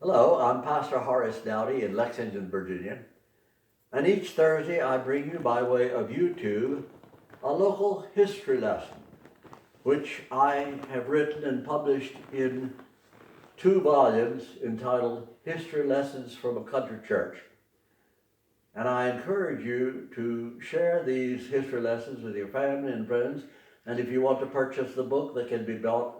Hello, I'm Pastor Horace Douty in Lexington, Virginia, and each Thursday I bring you by way of YouTube a local history lesson, which I have written and published in 2 volumes entitled History Lessons from a Country Church. And I encourage you to share these history lessons with your family and friends, and if you want to purchase the book, they can be bought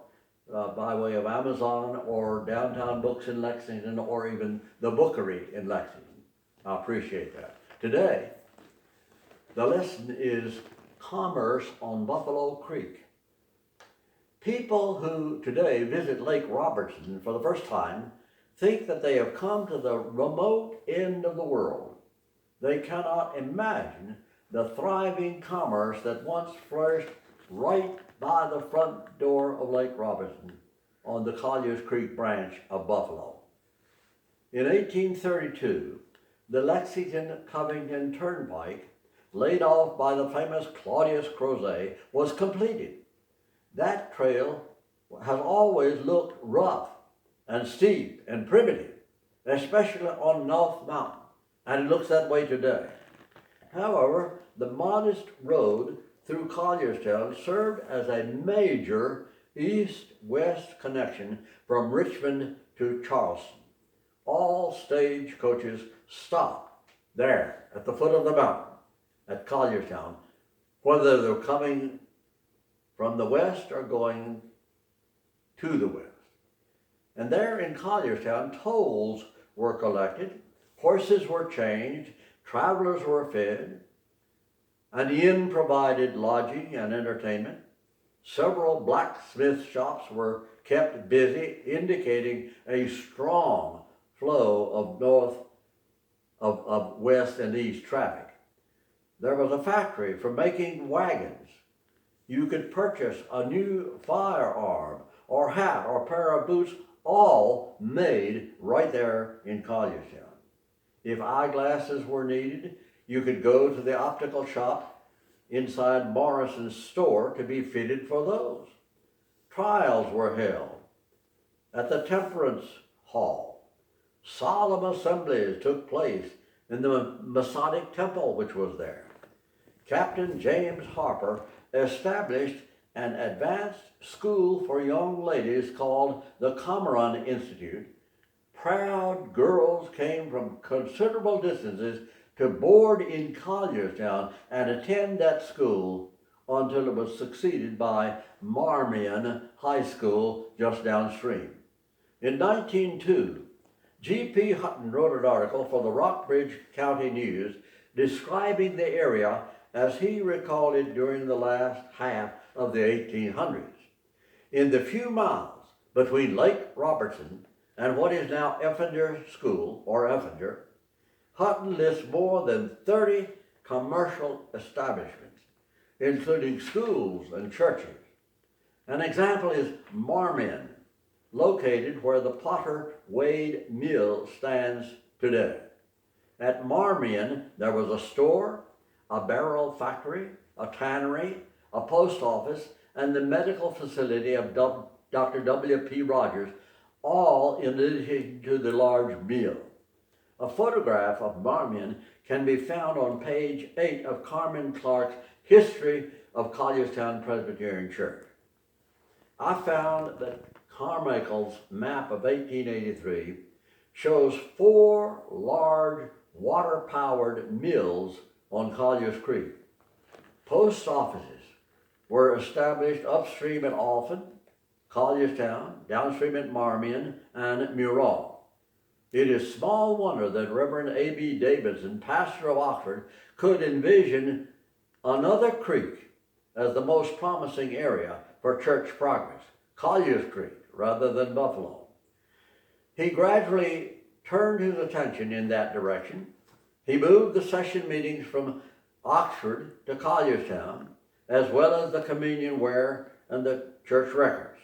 by way of Amazon or Downtown Books in Lexington or even the Bookery in Lexington. I appreciate that. Today, the lesson is Commerce on Buffalo Creek. People who today visit Lake Robertson for the first time think that they have come to the remote end of the world. They cannot imagine the thriving commerce that once flourished right by the front door of Lake Robertson on the Collier's Creek branch of Buffalo. In 1832, the Lexington Covington Turnpike, laid off by the famous Claudius Crozet, was completed. That trail has always looked rough and steep and primitive, especially on North Mountain, and it looks that way today. However, the modest road through Collierstown served as a major east-west connection from Richmond to Charleston. All stage coaches stopped there at the foot of the mountain at Collierstown, whether they're coming from the west or going to the west. And there in Collierstown, tolls were collected, horses were changed, travelers were fed, an inn provided lodging and entertainment. Several blacksmith shops were kept busy, indicating a strong flow of west and east traffic. There was a factory for making wagons. You could purchase a new firearm or hat or pair of boots, all made right there in Collierstown. If eyeglasses were needed, you could go to the optical shop inside Morrison's store to be fitted for those. Trials were held at the Temperance Hall. Solemn assemblies took place in the Masonic Temple, which was there. Captain James Harper established an advanced school for young ladies called the Cameron Institute. Proud girls came from considerable distances to board in Collierstown and attend that school until it was succeeded by Marmion High School just downstream. In 1902, G.P. Hutton wrote an article for the Rockbridge County News describing the area as he recalled it during the last half of the 1800s. In the few miles between Lake Robertson and what is now Effinger School, or Effinger, Hutton lists more than 30 commercial establishments, including schools and churches. An example is Marmion, located where the Potter Wade Mill stands today. At Marmion, there was a store, a barrel factory, a tannery, a post office, and the medical facility of Dr. W.P. Rogers, all in addition to the large mill. A photograph of Marmion can be found on page 8 of Carmen Clark's History of Collierstown Presbyterian Church. I found that Carmichael's map of 1883 shows 4 large water-powered mills on Collier's Creek. Post offices were established upstream at Alphen, Collierstown, downstream at Marmion, and Murrell. It is small wonder that Reverend A.B. Davidson, pastor of Oxford, could envision another creek as the most promising area for church progress, Collier's Creek, rather than Buffalo. He gradually turned his attention in that direction. He moved the session meetings from Oxford to Collierstown, as well as the communion ware and the church records.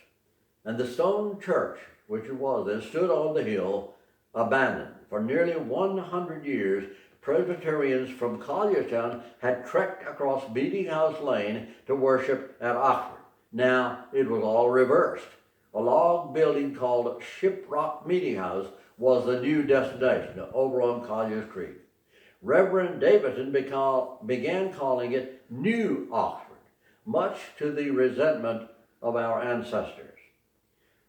And the stone church, which it was then, stood on the hill, abandoned. For nearly 100 years, Presbyterians from Collierstown had trekked across Meeting House Lane to worship at Oxford. Now it was all reversed. a log building called Shiprock Meeting House was the new destination over on Collier's Creek. Reverend Davidson began calling it New Oxford, much to the resentment of our ancestors.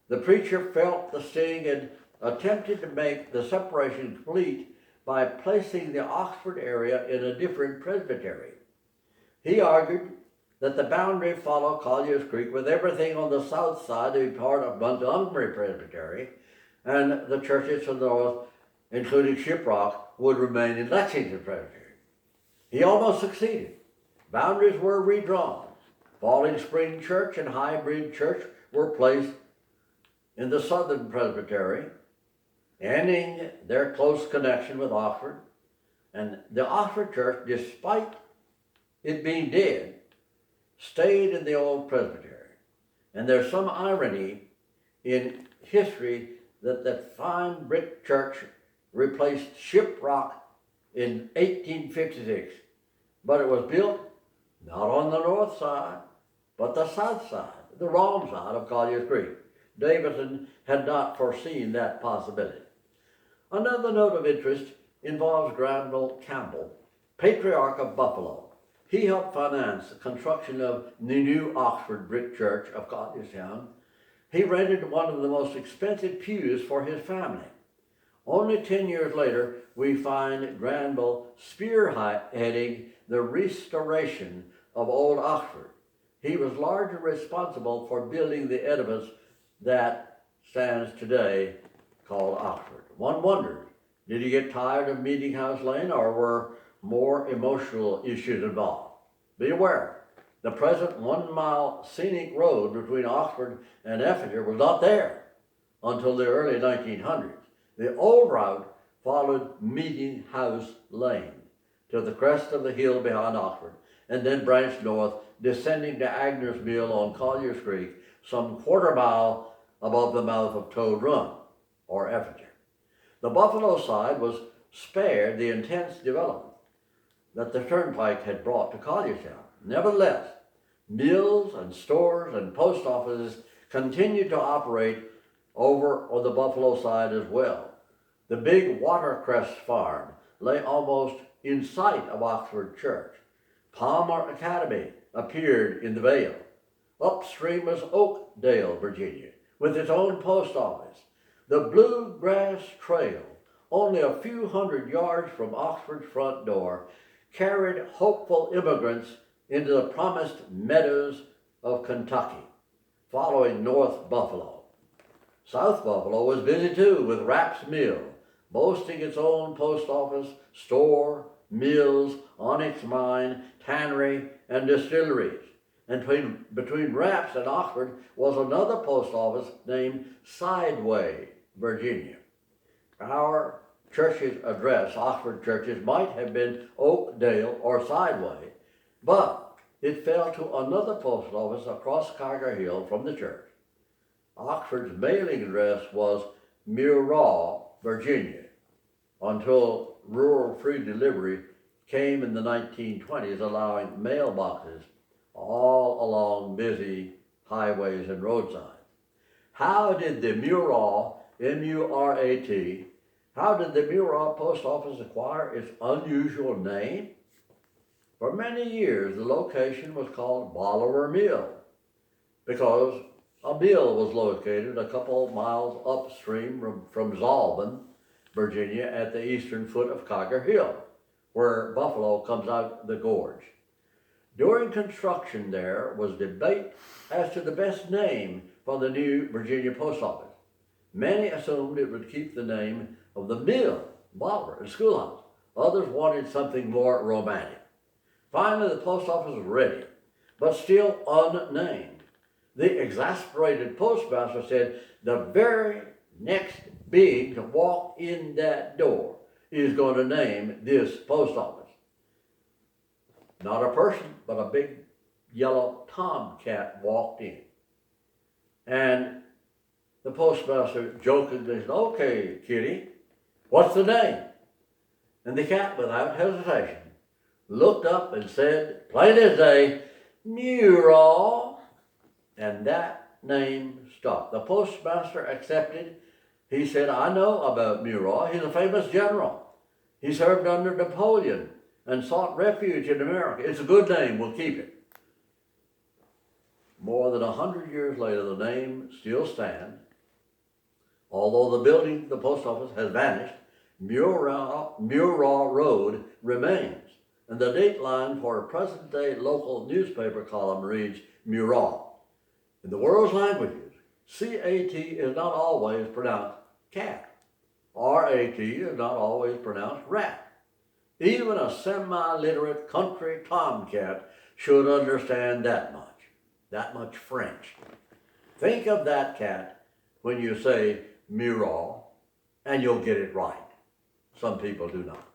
The preacher felt the sting and attempted to make the separation complete by placing the Oxford area in a different presbytery. He argued that the boundary followed Collier's Creek, with everything on the south side to be part of Montgomery Presbytery, and the churches to the north, including Shiprock, would remain in Lexington Presbytery. He almost succeeded. Boundaries were redrawn. Falling Spring Church and High Bridge Church were placed in the Southern Presbytery, ending their close connection with Oxford. And the Oxford Church, despite it being dead, stayed in the old presbytery. And there's some irony in history that that fine brick church replaced Shiprock in 1856, but it was built not on the north side, but the south side, the wrong side of Collier's Creek. Davidson had not foreseen that possibility. Another note of interest involves Granville Campbell, Patriarch of Buffalo. He helped finance the construction of the new Oxford brick church of Collierstown. He rented one of the most expensive pews for his family. Only 10 years later, we find Granville spearheading the restoration of Old Oxford. He was largely responsible for building the edifice that stands today called Oxford. One wonders, did he get tired of Meeting House Lane, or were more emotional issues involved? Be aware, the present 1 mile scenic road between Oxford and Effingham was not there until the early 1900s. The old route followed Meeting House Lane to the crest of the hill behind Oxford, and then branched north, descending to Agner's Mill on Collier's Creek, some quarter mile above the mouth of Toad Run, or Effingham. The Buffalo side was spared the intense development that the Turnpike had brought to Collierstown. Nevertheless, mills and stores and post offices continued to operate over on the Buffalo side as well. The big Watercress farm lay almost in sight of Oxford Church. Palmer Academy appeared in the Vale. Upstream was Oakdale, Virginia, with its own post office. The Bluegrass Trail, only a few hundred yards from Oxford's front door, carried hopeful immigrants into the promised meadows of Kentucky, following North Buffalo. South Buffalo was busy too, with Rapp's Mill, boasting its own post office, store, mills, onyx mine, tannery, and distilleries. And between Rapp's and Oxford was another post office named Sideway, Virginia. Our church's address, Oxford Church's, might have been Oakdale or Sideway, but it fell to another post office across Carger Hill from the church. Oxford's mailing address was Muraw, Virginia, until rural free delivery came in the 1920s, allowing mailboxes all along busy highways and roadsides. How did the Muraw, M-U-R-A-T, how did the Muraw post office acquire its unusual name? For many years, the location was called Bolivar Mill because a mill was located a couple miles upstream from Zalben, Virginia, at the eastern foot of Carger Hill, where Buffalo comes out the gorge. During construction, there was debate as to the best name for the new Virginia post office. Many assumed it would keep the name of the mill, Bolivar, and schoolhouse. Others wanted something more romantic. Finally, the post office was ready, but still unnamed. The exasperated postmaster said, "The very next being to walk in that door is going to name this post office." Not a person, but a big yellow tomcat walked in. And the postmaster jokingly said, "Okay, kitty, what's the name?" And the cat, without hesitation, looked up and said, plain as day, "Muraw." And that name stuck. The postmaster accepted. He said, I know about Murat. He's a famous general. He served under Napoleon and sought refuge in America. It's a good name. We'll keep it. More than 100 years later, the name still stands. Although the building, the post office, has vanished, Murat Road remains. And the date line for a present-day local newspaper column reads, Murat. In the world's languages, C-A-T is not always pronounced cat. R-A-T is not always pronounced rat. Even a semi-literate country tomcat should understand that much French. Think of that cat when you say Murat, and you'll get it right. Some people do not.